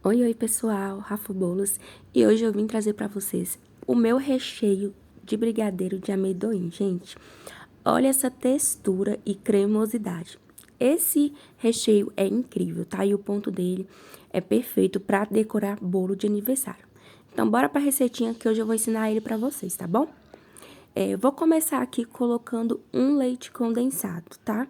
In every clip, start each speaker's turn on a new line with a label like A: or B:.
A: Oi, oi pessoal, Rafa Bolos, e hoje eu vim trazer para vocês o meu recheio de brigadeiro de amendoim, gente. Olha essa textura e cremosidade. Esse recheio é incrível, tá? E o ponto dele é perfeito para decorar bolo de aniversário. Então, bora para a receitinha que hoje eu vou ensinar ele para vocês, tá bom? Vou começar aqui colocando um leite condensado, tá?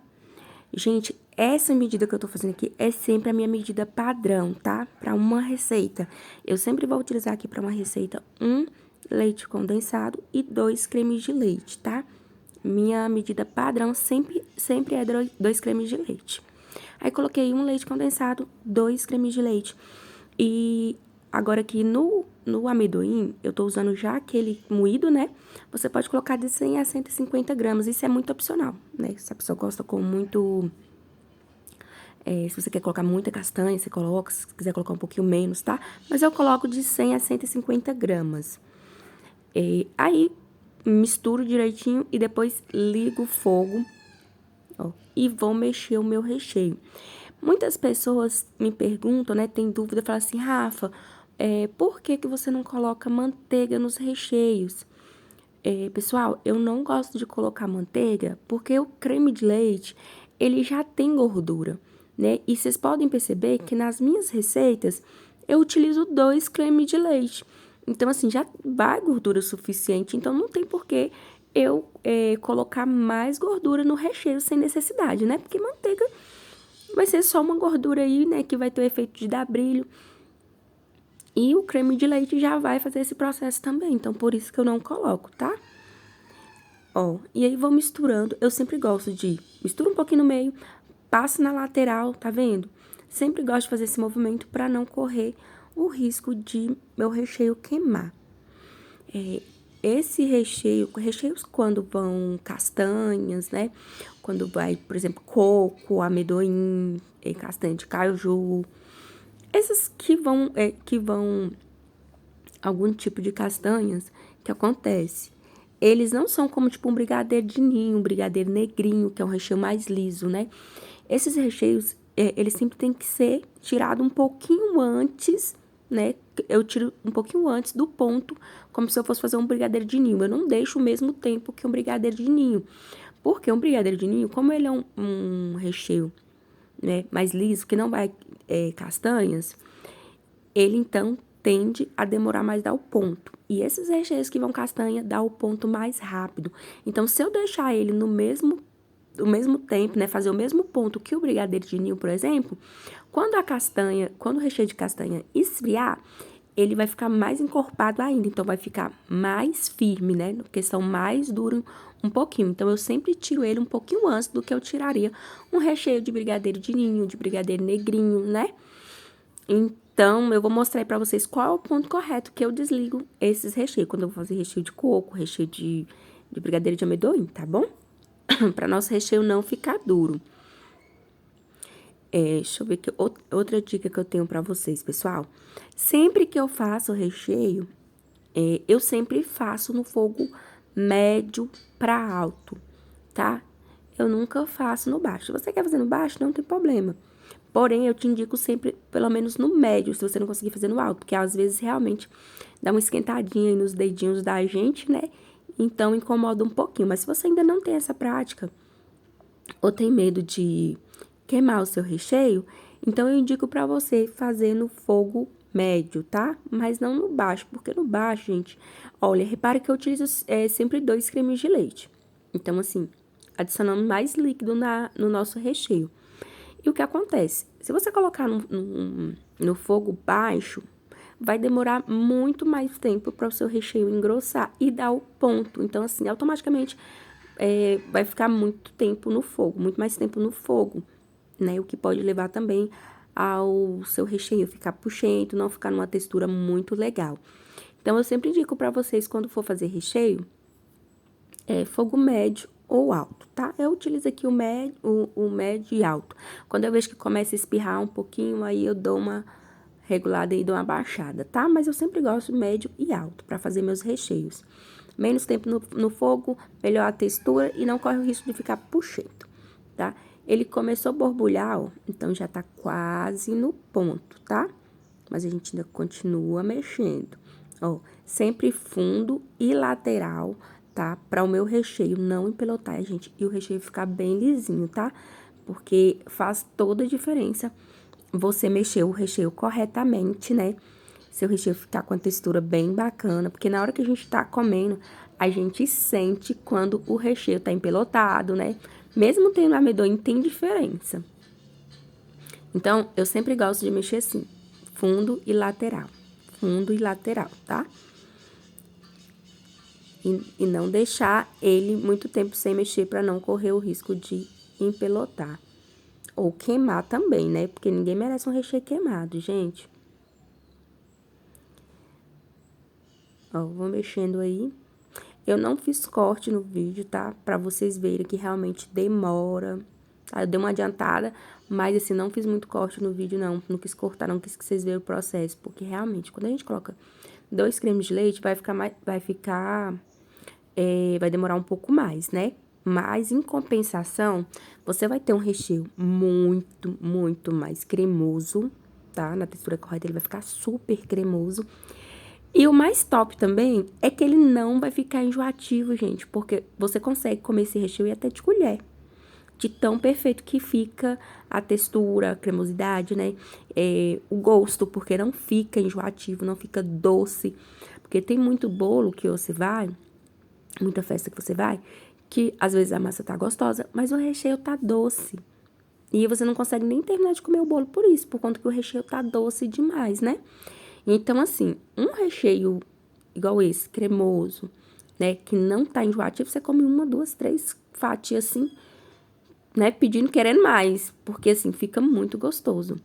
A: Gente, essa medida que eu tô fazendo aqui é sempre a minha medida padrão, tá? Pra uma receita. Eu sempre vou utilizar aqui pra uma receita um leite condensado e 2 cremes de leite, tá? Minha medida padrão sempre é 2 cremes de leite. Aí, coloquei um leite condensado, 2 cremes de leite. E agora aqui no amendoim, eu tô usando já aquele moído, né? Você pode colocar de 100 a 150 gramas, isso é muito opcional, né? Se a pessoa gosta com muito... se você quer colocar muita castanha, você coloca, se quiser colocar um pouquinho menos, tá? Mas eu coloco de 100 a 150 gramas. Aí, misturo direitinho e depois ligo o fogo, ó, e vou mexer o meu recheio. Muitas pessoas me perguntam, né, tem dúvida, falam assim, Rafa, por que que você não coloca manteiga nos recheios? Pessoal, eu não gosto de colocar manteiga porque o creme de leite, ele já tem gordura, né? E vocês podem perceber que nas minhas receitas eu utilizo 2 cremes de leite. Então, assim, já vai gordura suficiente, então não tem por que eu colocar mais gordura no recheio sem necessidade, né? Porque manteiga vai ser só uma gordura aí, né, que vai ter o efeito de dar brilho. E o creme de leite já vai fazer esse processo também, então por isso que eu não coloco, tá? Ó, e aí vou misturando. Eu sempre gosto de mistura um pouquinho no meio, passo na lateral, tá vendo? Sempre gosto de fazer esse movimento para não correr o risco de meu recheio queimar. Esse recheio, recheios quando vão castanhas, né? Quando vai, por exemplo, coco, amendoim, castanha de caju, essas que vão algum tipo de castanhas, que acontece? Eles não são como tipo um brigadeiro de ninho, um brigadeiro negrinho, que é um recheio mais liso, né? Esses recheios, eles sempre têm que ser tirado um pouquinho antes, né? Eu tiro um pouquinho antes do ponto, como se eu fosse fazer um brigadeiro de ninho. Eu não deixo o mesmo tempo que um brigadeiro de ninho. Porque um brigadeiro de ninho, como ele é um recheio, né, mais liso, que não vai castanhas, ele então tende a demorar mais dar o ponto. E esses recheios que vão castanha dá o ponto mais rápido. Então, se eu deixar ele no mesmo tempo, né, fazer o mesmo ponto que o brigadeiro de ninho, por exemplo, quando o recheio de castanha esfriar, ele vai ficar mais encorpado ainda, então vai ficar mais firme, né, porque são mais duros um pouquinho. Então, eu sempre tiro ele um pouquinho antes do que eu tiraria um recheio de brigadeiro de ninho, de brigadeiro negrinho, né? Então, eu vou mostrar aí pra vocês qual é o ponto correto que eu desligo esses recheios. Quando eu vou fazer recheio de coco, recheio de brigadeiro de amendoim, tá bom? Pra nosso recheio não ficar duro. Deixa eu ver que outra dica que eu tenho pra vocês, pessoal. Sempre que eu faço o recheio, eu sempre faço no fogo médio pra alto, tá? Eu nunca faço no baixo. Se você quer fazer no baixo, não tem problema. Porém, eu te indico sempre, pelo menos no médio, se você não conseguir fazer no alto, porque às vezes realmente dá uma esquentadinha aí nos dedinhos da gente, né? Então incomoda um pouquinho. Mas se você ainda não tem essa prática, ou tem medo de queimar o seu recheio, então eu indico pra você fazer no fogo médio, tá? Mas não no baixo, porque no baixo, gente, olha, repara que eu utilizo sempre 2 cremes de leite. Então, assim, adicionando mais líquido no nosso recheio. E o que acontece? Se você colocar no fogo baixo, vai demorar muito mais tempo para o seu recheio engrossar e dar o ponto. Então, assim, automaticamente vai ficar muito tempo no fogo, muito mais tempo no fogo, né? O que pode levar também ao seu recheio ficar puxento, não ficar numa textura muito legal. Então, eu sempre indico para vocês, quando for fazer recheio, fogo médio ou alto, tá? Eu utilizo aqui o médio e alto. Quando eu vejo que começa a espirrar um pouquinho, aí eu dou uma regulada e dou uma baixada, tá? Mas eu sempre gosto médio e alto para fazer meus recheios. Menos tempo no fogo, melhor a textura e não corre o risco de ficar puxento, tá? Ele começou a borbulhar, ó, então já tá quase no ponto, tá? mas a gente ainda continua mexendo. Ó, sempre fundo e lateral, tá? Para o meu recheio não empelotar, gente, e o recheio ficar bem lisinho, tá? Porque faz toda a diferença você mexer o recheio corretamente, né? Seu recheio ficar com a textura bem bacana, porque na hora que a gente tá comendo, a gente sente quando o recheio tá empelotado, né? Mesmo tendo amendoim, tem diferença. Então, eu sempre gosto de mexer assim, fundo e lateral, tá? E não deixar ele muito tempo sem mexer para não correr o risco de empelotar. Ou queimar também, né? Porque ninguém merece um recheio queimado, gente. Ó, vou mexendo aí. Eu não fiz corte no vídeo, tá? Pra vocês verem que realmente demora. Tá? Eu dei uma adiantada, mas assim, não fiz muito corte no vídeo, não. Não quis cortar, não quis que vocês vejam o processo. Porque realmente, quando a gente coloca 2 cremes de leite, vai demorar um pouco mais, né? Mas, em compensação, você vai ter um recheio muito mais cremoso, tá? Na textura correta, ele vai ficar super cremoso. E o mais top também é que ele não vai ficar enjoativo, gente, porque você consegue comer esse recheio e até de colher. De tão perfeito que fica a textura, a cremosidade, né? O gosto, porque não fica enjoativo, não fica doce. Porque tem muito bolo que você vai, muita festa que você vai, que às vezes a massa tá gostosa, mas o recheio tá doce. E você não consegue nem terminar de comer o bolo por isso, por conta que o recheio tá doce demais, né? Então, assim, um recheio igual esse, cremoso, né, que não tá enjoativo, você come uma, duas, três fatias assim, né, pedindo, querendo mais, porque assim, fica muito gostoso.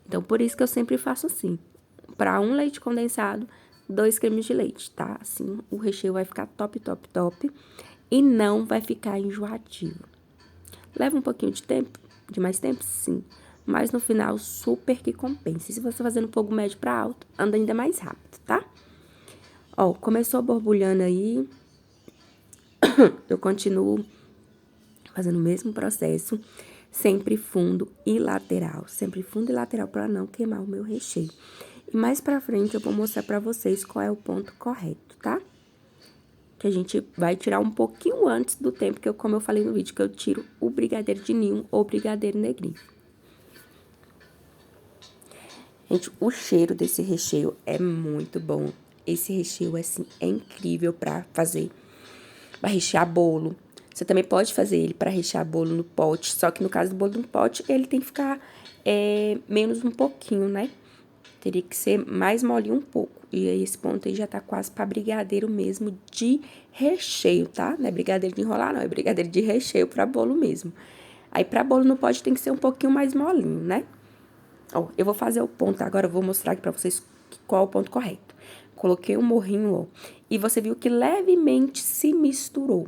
A: Então, por isso que eu sempre faço assim, para um leite condensado, 2 cremes de leite, tá? Assim, o recheio vai ficar top, e não vai ficar enjoativo. Leva um pouquinho de mais tempo, sim, mas no final super que compensa. E se você fazendo fogo médio para alto, anda ainda mais rápido, tá? Ó, começou borbulhando aí, eu continuo fazendo o mesmo processo, sempre fundo e lateral, para não queimar o meu recheio. E mais pra frente eu vou mostrar pra vocês qual é o ponto correto, tá? Que a gente vai tirar um pouquinho antes do tempo que como eu falei no vídeo, que eu tiro o brigadeiro de ninho ou brigadeiro negrinho. Gente, o cheiro desse recheio é muito bom. Esse recheio, assim, é incrível pra fazer, pra rechear bolo. Você também pode fazer ele pra rechear bolo no pote, só que no caso do bolo no pote, ele tem que ficar menos um pouquinho, né? Teria que ser mais molinho um pouco. E aí, esse ponto aí já tá quase pra brigadeiro mesmo de recheio, tá? Não é brigadeiro de enrolar, não. É brigadeiro de recheio pra bolo mesmo. Aí, pra bolo no pote tem que ser um pouquinho mais molinho, né? Ó, eu vou fazer o ponto agora, eu vou mostrar aqui pra vocês qual é o ponto correto. Coloquei o morrinho, ó, e você viu que levemente se misturou,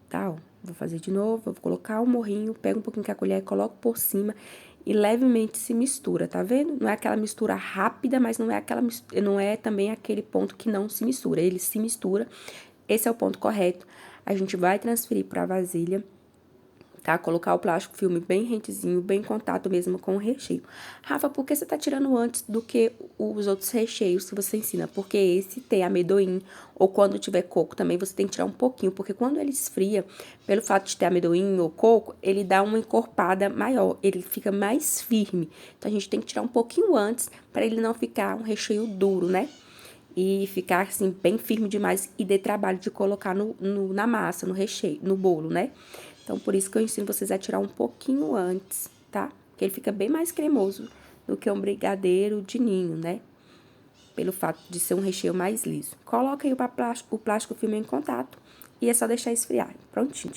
A: tá? Ó, vou fazer de novo, eu vou colocar o morrinho, pego um pouquinho com a colher, coloco por cima e levemente se mistura, tá vendo? Não é aquela mistura rápida, mas não é também aquele ponto que não se mistura, ele se mistura. Esse é o ponto correto. A gente vai transferir pra vasilha, tá? Colocar o plástico filme bem rentezinho, bem em contato mesmo com o recheio. Rafa, por que você tá tirando antes do que os outros recheios que você ensina? Porque esse tem amendoim, ou quando tiver coco também, você tem que tirar um pouquinho, porque quando ele esfria, pelo fato de ter amendoim ou coco, ele dá uma encorpada maior, ele fica mais firme. Então, a gente tem que tirar um pouquinho antes, para ele não ficar um recheio duro, né? E ficar, assim, bem firme demais e dê trabalho de colocar na massa, no recheio, no bolo, né? Então, por isso que eu ensino vocês a tirar um pouquinho antes, tá? Porque ele fica bem mais cremoso do que um brigadeiro de ninho, né? Pelo fato de ser um recheio mais liso. Coloca aí o plástico filme em contato e é só deixar esfriar. Prontinho.